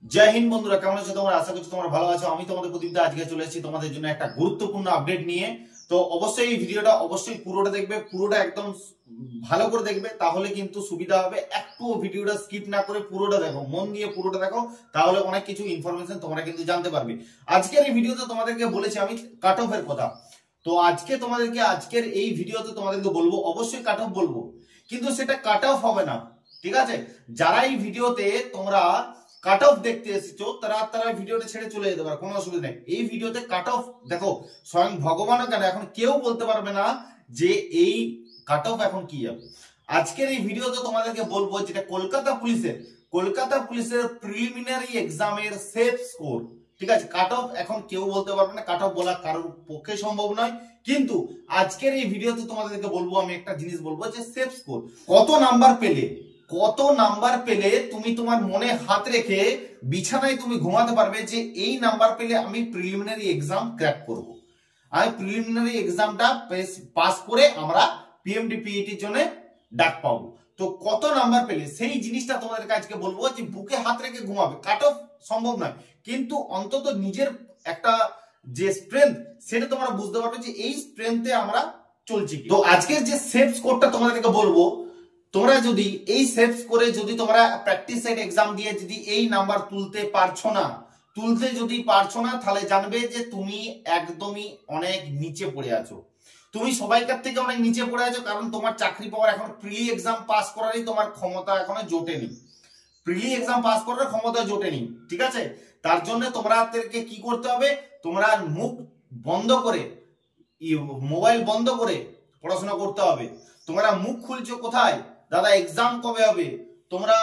জয় হিন্দ বন্ধুরা, কেমন আছো তোমরা? আশা করছি তোমরা ভালো আছো। আমি তোমাদের প্রদীপ দা আজকে চলে এসেছি তোমাদের জন্য একটা গুরুত্বপূর্ণ আপডেট নিয়ে। তো অবশ্যই এই ভিডিওটা অবশ্যই পুরোটা দেখবে, পুরোটা একদম ভালো করে দেখবে, তাহলে কিন্তু সুবিধা হবে। একটু ভিডিওটা স্কিপ না করে পুরোটা দেখো, মন দিয়ে পুরোটা দেখো, তাহলে অনেক কিছু ইনফরমেশন তোমরা কিন্তু জানতে পারবে। আজকের এই ভিডিওতে তোমাদেরকে বলেছি আমি কাট অফের কথা। তো আজকের এই ভিডিওতে তোমাদেরকে বলবো, অবশ্যই কাট অফ বলবো, কিন্তু সেটা কাট অফ হবে না, ঠিক আছে? যারা এই ভিডিওতে তোমরা কাট অফ দেখতে এসেছো তারা ভিডিওটা ছেড়ে চলে যেতে পারে, কোনো অসুবিধা নেই। এই ভিডিওতে কাট অফ দেখো, স্বয়ং ভগবানও কেন এখন কেউ বলতে পারবে না যে এই কাট অফ এখন কি হবে। আজকের এই ভিডিওতে তোমাদেরকে বলবো যেটা কলকাতা পুলিশের প্রিলিমিনারি এক্সামের সেফ স্কোর, ঠিক আছে? কাট অফ এখন কেউ বলতে পারবে না, কাট অফ বলা কারোর পক্ষে সম্ভব নয়, কিন্তু আজকের এই ভিডিওতে তোমাদেরকে বলবো, আমি একটা জিনিস বলবো যে সেফ স্কোর কত নাম্বার পেলে তুমি তোমার মনে হাত রেখে বিছানায় তুমি ঘুমাতে পারবে যে এই নাম্বার পেলে আমি প্রিলিমিনারি এক্সাম ক্র্যাক করব, আমি প্রিলিমিনারি এক্সামটা পাস করে আমরা পিএমডি পিইটির জন্য ডাক পাবো। তো কত নাম্বার পেলে সেই জিনিসটা তোমাদের কাছে বলবো, যে বুকে হাত রেখে ঘুমাবে। কাট অফ সম্ভব নয়, কিন্তু অন্তত নিজের একটা যে স্ট্রেংথ, সেটা তোমরা বুঝতে পারবে যে এই স্ট্রেংথে আমরা চলছি। তো আজকের যে সেফ স্কোরটা তোমাদেরকে বলবো, তোমরা যদি এই সেফ করে যদি তোমরা প্র্যাকটিস সেট এক্সাম দিয়ে যদি এই নাম্বার তুলতে পারছো না, তাহলে জানবে যে তুমি একদমই অনেক নিচে পড়ে আছো। তুমি সবাইকার থেকে অনেক নিচে পড়ে আছো, কারণ তোমার চাকরি পাওয়ার এখন প্রি এক্সাম পাস করারই তোমার ক্ষমতা এখনো জোটেনি, ঠিক আছে? তার জন্য তোমাদেরকে কি করতে হবে, তোমরা মুখ বন্ধ করে, মোবাইল বন্ধ করে পড়াশোনা করতে হবে। তোমরা মুখ খুলছো কোথায়, দাদা এক্সাম কবে হবে? তোমরা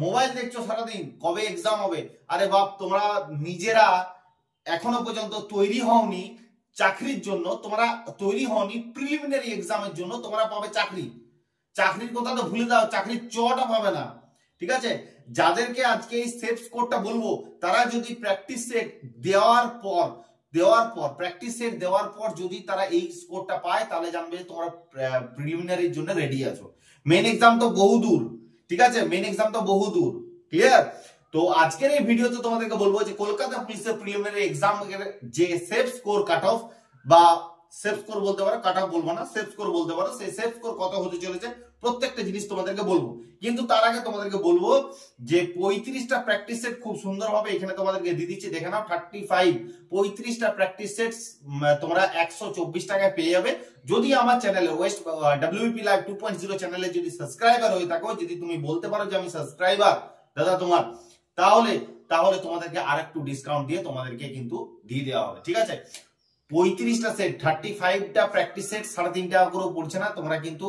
মোবাইল দেখছো সারাদিন, কবে এক্সাম হবে? আরে বাপ, তোমরা নিজেরা এখনো পর্যন্ত তৈরি হওনি চাকরির জন্য, তোমরা তৈরি হওনি প্রিলিমিনারি এক্সামের জন্য। তোমরা পাবে চাকরির কথা তো ভুলে দাও, চাকরির চটা পাবে না, ঠিক আছে? যাদেরকে আজকে এই সেফ স্কোরটা বলবো, তারা যদি প্র্যাকটিস সেট দেওয়ার পর যদি তারা এই স্কোরটা পায়, তাহলে জানবে তোমরা প্রিলিমিনারির জন্য রেডি আছো। মেন এক্সাম তো বহুদূর, ঠিক আছে? ক্লিয়ার? তো আজকের এই ভিডিওতে তোমাদেরকে বলবো যে কলকাতা পুলিশের প্রিলিমিনারি এক্সাম যে সেফ স্কোর কাট অফ, বা সেফ স্কোর বলতে পারো, কাট অফ বলবো না, সেফ স্কোর বলতে পারো, সেই সেফ স্কোর কত হতে চলেছে প্রত্যেকটা জিনিস তোমাদেরকে বলবো। কিন্তু তার আগে তোমাদেরকে বলবো যে 35টা প্র্যাকটিস সেট খুব সুন্দরভাবে এখানে তোমাদেরকে দিয়ে দিচ্ছি, দেখে নাও। 35টা প্র্যাকটিস সেট তোমরা 124 টাকায় পেয়ে যাবে। যদি আমার চ্যানেলে WP Live 2.0 চ্যানেলে যদি সাবস্ক্রাইবার হয়ে থাকো, যদি তুমি বলতে পারো যে আমি সাবস্ক্রাইবার দাদা তোমার, তাহলে তোমাদেরকে আর একটু ডিসকাউন্ট দিয়ে তোমাদেরকে কিন্তু দিয়ে দেওয়া হবে, ঠিক আছে? 35টা সেট, 35টা প্র্যাকটিস সেট 3.5 টাকা করে পড়ছে না। তোমরা কিন্তু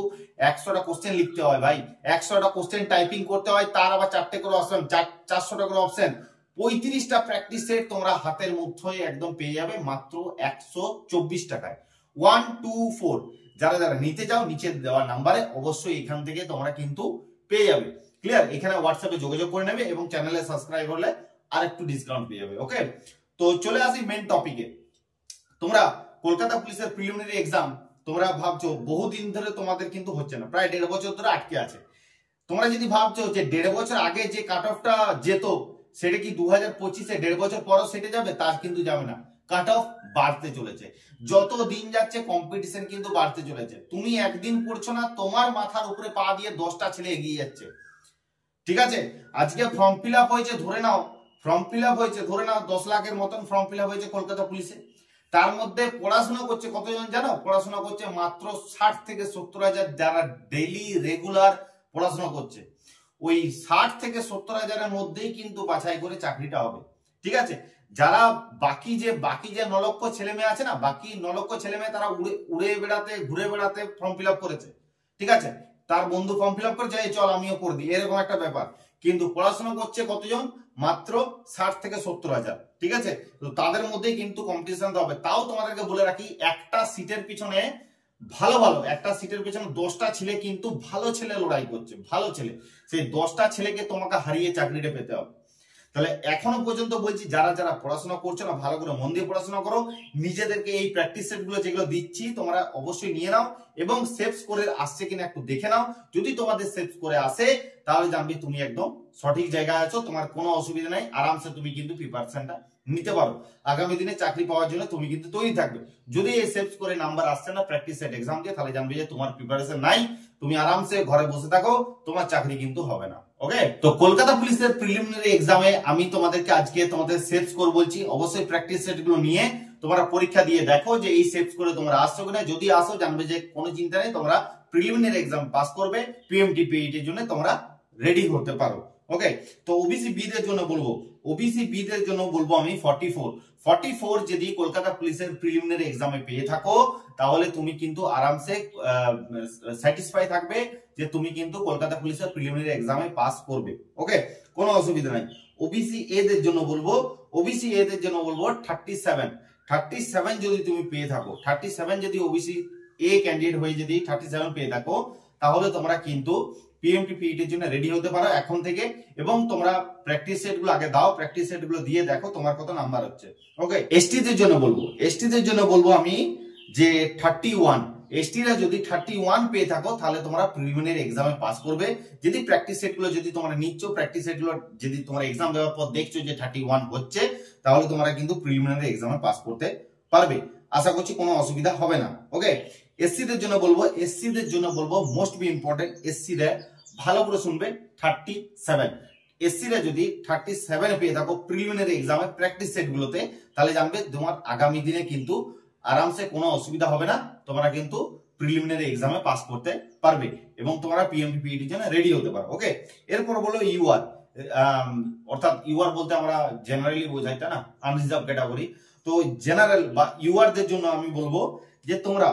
100টা কোশ্চেন লিখতে হয় ভাই, 100টা কোশ্চেন টাইপিং করতে হয়, তার আবার 4টে করে অপশন, 400টা করে অপশন। 35টা প্র্যাকটিস সেট তোমরা হাতের মুঠোয় একদম পেয়ে যাবে মাত্র 124 টাকায়। 1, 2, 4 যারা নিতে চাও, নিচে দেওয়া নাম্বারে অবশ্যই এখান থেকে তোমরা কিন্তু পেয়ে যাবে। ক্লিয়ার? এখানে হোয়াটসঅ্যাপে যোগাযোগ করে নেবে এবং চ্যানেলে সাবস্ক্রাইব করলে আর একটু ডিসকাউন্ট পেয়ে যাবে। ওকে, তো চলে আসি মেন টপিকে। তোমরা কলকাতা পুলিশের প্রিলিমিনারি এক্সাম তোমরা ভাবছো বহুদিন ধরে তোমাদের কিন্তু হচ্ছে না, প্রায় 1.5 বছর ধরে আটকে আছে। তোমরা যদি ভাবছো যে 1.5 বছর আগে যে কাট অফটা যেত, সেটা কি 2025-এ 1.5 বছর পরও সেটে যাবে? তার কিন্তু যাবে না। কাট অফ বাড়তে চলেছে, যত দিন যাচ্ছে কম্পিটিশন কিন্তু বাড়তে চলেছে। তুমি একদিন পড়ছো না, তোমার মাথার উপরে পা দিয়ে 10টা ছেলে এগিয়ে যাচ্ছে, ঠিক আছে? আজকে ফর্ম ফিল আপ হয়েছে ধরে নাও 10 লাখের মতন ফর্ম ফিল আপ হয়েছে কলকাতা পুলিশে। তার মধ্যে পড়াশোনা করছে কতজন জানো? পড়াশোনা করছে মাত্র 60 থেকে 70 হাজার, যারা ডেইলি রেগুলার পড়াশোনা করছে। ওই 60 থেকে 70 হাজারের মধ্যেই কিন্তু বাছাই করে চাকরিটা হবে, ঠিক আছে? যারা বাকি যে 9 লক্ষ ছেলে মেয়ে আছে না, বাকি 9 লক্ষ ছেলে মেয়ে তারা ঘুরে বেড়াতে ফর্ম ফিল আপ করেছে, ঠিক আছে? তার বন্ধু ফর্ম ফিল আপ করেছে, এই চল আমিও করে দিই, এরকম একটা ব্যাপার। কিন্তু পড়াশোনা করছে কতজন? মাত্র 60 থেকে 70 হাজার, ঠিক আছে? তো তাদের মধ্যেই কিন্তু কম্পিটিশন হবে। তাও তোমাদেরকে বলে রাখি, একটা সিটের পিছনে একটা সিটের পিছনে 10টা ছেলে কিন্তু ভালো ছেলে লড়াই করছে, ভালো ছেলে। সেই 10টা ছেলেকে তোমাকে হারিয়ে চাকরিটা পেতে হবে। তাহলে এখনো পর্যন্ত বলছি যারা যারা পড়াশোনা করছো না, ভালো করে মন দিয়ে পড়াশোনা করো, নিজেদেরকে এই প্র্যাকটিস সেট গুলো যেগুলো দিচ্ছি তোমরা অবশ্যই নিয়ে নাও এবং সেভ স্কোরের আসছে কিনা একটু দেখে নাও। যদি তোমাদের সেভ স্কোরে আসে তাহলে জানবে তুমি একদম সঠিক জায়গায় আছো, তোমার কোনো অসুবিধা নাই, আরামসে তুমি কিন্তু প্রিপারেশনটা নিতে পারো। আগামী দিনে চাকরি পাওয়ার জন্য তুমি কিন্তু তৈরি থাকবে। যদি এই সেভ স্কোরে নাম্বার আসছে না প্র্যাকটিস সেট এক্সাম দিয়ে, তাহলে জানবে যে তোমার প্রিপারেশন নাই, তুমি আরামসে ঘরে বসে থাকো, তোমার চাকরি কিন্তু হবে না। ওকে, তো কলকাতা পুলিশের প্রিলিমিনারি এক্সামে আমি তোমাদেরকে আজকে তোমাদের সেভ স্কোর বলছি। অবশ্যই প্র্যাকটিস সেট গুলো নিয়ে তোমরা পরীক্ষা দিয়ে দেখো যে এই সেভ স্কোরে তোমরা আসছো কিনা। যদি আসো জানবে যে কোনো চিন্তা নেই, তোমরা প্রিলিমিনারি এক্সাম পাস করবে, পিএমটি পিইটি এর জন্য তোমরা রেডি হতে পারো। ওকে, তো ওবিসি বি দের জন্য বলবো, ওবিসি বি দের জন্য বলবো আমি 44 যদি কলকাতা পুলিশের প্রিলিমিনারি এক্সামে পেয়ে থাকো তাহলে তুমি কিন্তু আরামসে স্যাটিসফাই থাকবে যে তুমি কিন্তু কলকাতা পুলিশের প্রিলিমিনারি এক্সামে পাস করবে। ওকে, কোনো অসুবিধা নাই। ওবিসি এ দের জন্য বলবো, ওবিসি এ দের জন্য বলবো 37 যদি তুমি পেয়ে থাকো, 37 যদি ওবিসি এ ক্যান্ডিডেট হয়ে যদি 37 পেয়ে থাকো তাহলে তোমরা কিন্তু পিএমটি পিইটি এর জন্য রেডি হতে পারো এখন থেকে। এবং তোমরা প্র্যাকটিস সেট গুলো আগে দাও, প্র্যাকটিস সেট গুলো দিয়ে দেখো তোমার কত নাম্বার হচ্ছে। ওকে, এসটি দের জন্য বলবো, এসটি দের জন্য বলবো আমি যে 31, এসটি রা যদি 31 পেয়ে থাকো তাহলে তোমরা প্রিলিমিনারি এক্সামে পাস করবে। যদি প্র্যাকটিস সেট গুলো যদি তোমরা নিচ্ছ, প্র্যাকটিস সেট গুলো যদি তোমরা এক্সাম দেওয়ার পর দেখছো যে 31 হচ্ছে, তাহলে তোমরা কিন্তু প্রিলিমিনারি এক্সামে পাস করতে পারবে। আশা করছি কোনো অসুবিধা হবে না। ওকে, এসসি দের জন্য বলবো, এসসি দের জন্য বলবো মোস্ট বি ইম্পর্টেন্ট, এসসি রা ভালো করে শুনবে 37। এসসি রা যদি 37 পেয়ে থাকো প্রিলিমিনারি এক্সামে প্র্যাকটিস সেট গুলোতে, তাহলে জানবে তোমার আগামী দিনে কিন্তু আরামসে কোনো অসুবিধা হবে না, তোমরা কিন্তু প্রিলিমিনারি এক্সামে পাস করতে পারবে এবং তোমরা পিএমটি পিইটি এর জন্য রেডি হতে পারো। ওকে, এরপর বলো ইউআর, অর্থাৎ ইউআর বলতে আমরা জেনারেলি বোঝাই, তাই না, আনরিজার্ভ ক্যাটাগরি। তো জেনারেল বা ইউআর দের জন্য আমি বলবো যে তোমরা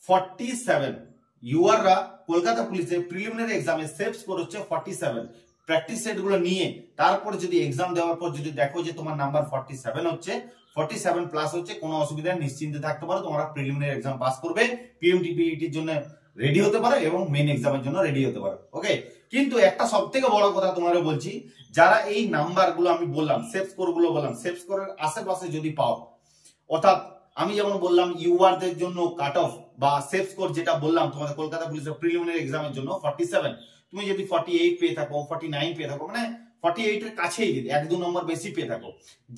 47, ইউআর রা কলকাতা পুলিশের প্রিলিমিনারি এক্সামে সেভ স্কোর হচ্ছে 47। প্র্যাকটিস সেট গুলো নিয়ে তারপর যদি এক্সাম দেওয়ার পর যদি দেখো যে তোমার নাম্বার 47 হচ্ছে, 47 প্লাস হচ্ছে, কোনো অসুবিধা নিশ্চিন্তে থাকতে পারো, তোমরা প্রিলিমিনারি এক্সাম পাস করবে, পিএমটি পিইটি এর জন্য রেডি হতে পারো এবং মেইন এক্সামের জন্য রেডি হতে পারো। ওকে, কিন্তু একটা সবথেকে বড় কথা তোমাদের বলছি, যারা এই নাম্বার গুলো আমি বললাম, সেভ স্কোর গুলো বললাম, সেভ স্কোরের আশেপাশে যদি পাও, অর্থাৎ আমি যেমন বললাম ইউআর দের জন্য কাট অফ বা সেভ স্কোর যেটা বললাম তোমাদের কলকাতা পুলিশের প্রিলিমিনারি এক্সামের জন্য 47, তুমি যদি 48 পেয়ে থাকো, 49 পেয়ে থাকো, মানে 48 এর কাছেই যদি 1-2 নম্বর বেশি পেয়ে থাকো,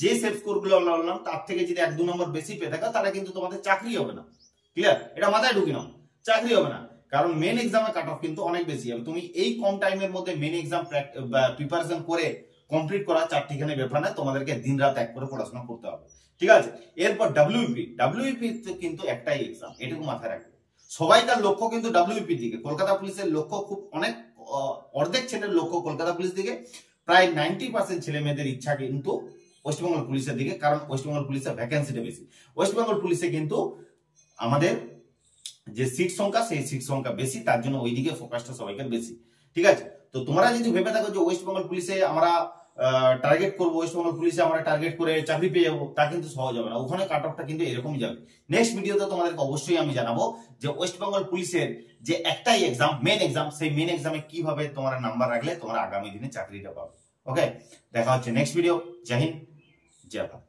যে সেভ স্কোর গুলো বললাম তার থেকে যদি 1-2 নম্বর বেশি পেয়ে থাকো, তাহলে কিন্তু তোমাদের চাকরি হবে না। ক্লিয়ার? এটা মাথায় ঢুকি নাও, চাকরি হবে না, কারণ মেন এক্সামে কাট অফ কিন্তু অনেক বেশি হবে। তুমি এই কম টাইমের মধ্যে মেন এক্সাম প্রিপারেশন করে কমপ্লিট করা চারটিখানে ব্যাপার না, তোমাদেরকে দিন রাত এক করে পড়াশোনা করতে হবে। ঠিক আছে, এরপর ডাব্লিউপি কিন্তু একটাই এক্সাম, এটুকু মাথায় রাখবে। সবাইকার লক্ষ্য কিন্তু ডাব্লিউপি দিকে, কলকাতা পুলিশের লক্ষ্য খুব অনেক, অর্ধেক ছেলের লক্ষ্য কলকাতা পুলিশ দিকে, প্রায় 90% ছেলে মেয়েদের ইচ্ছা কিন্তু ওয়েস্টবেঙ্গল পুলিশের দিকে, কারণ ওয়েস্টবেঙ্গল পুলিশের ভ্যাকেন্সিটা বেশি। ওয়েস্টবেঙ্গল পুলিশে কিন্তু আমাদের যে সিট সংখ্যা, সেই সিট সংখ্যা বেশি, তার জন্য ওইদিকে ফোকাসটা সবাইকার বেশি। ঠিক আছে, তো তোমরা যদি ভেবে থাকো যে ওয়েস্টবেঙ্গল পুলিশে আমরা টার্গেট করবো, ওয়েস্টবেঙ্গল পুলিশে আমরা টার্গেট করে চাকরি পেয়ে যাবো, তা কিন্তু সহজ হবে না। ওখানে কাট অফটা কিন্তু এরকমই যাবে। নেক্সট ভিডিওতে তোমাদেরকে অবশ্যই আমি জানাবো যে ওয়েস্টবেঙ্গল পুলিশের যে একটাই এক্সাম, মেন এক্সাম, সেই মেন এক্সামে কিভাবে তোমরা নাম্বার রাখলে তোমরা আগামী দিনে চাকরিটা পাবে। ওকে, দেখা হচ্ছে নেক্সট ভিডিও। জয় হিন্দ, জয় ভারত।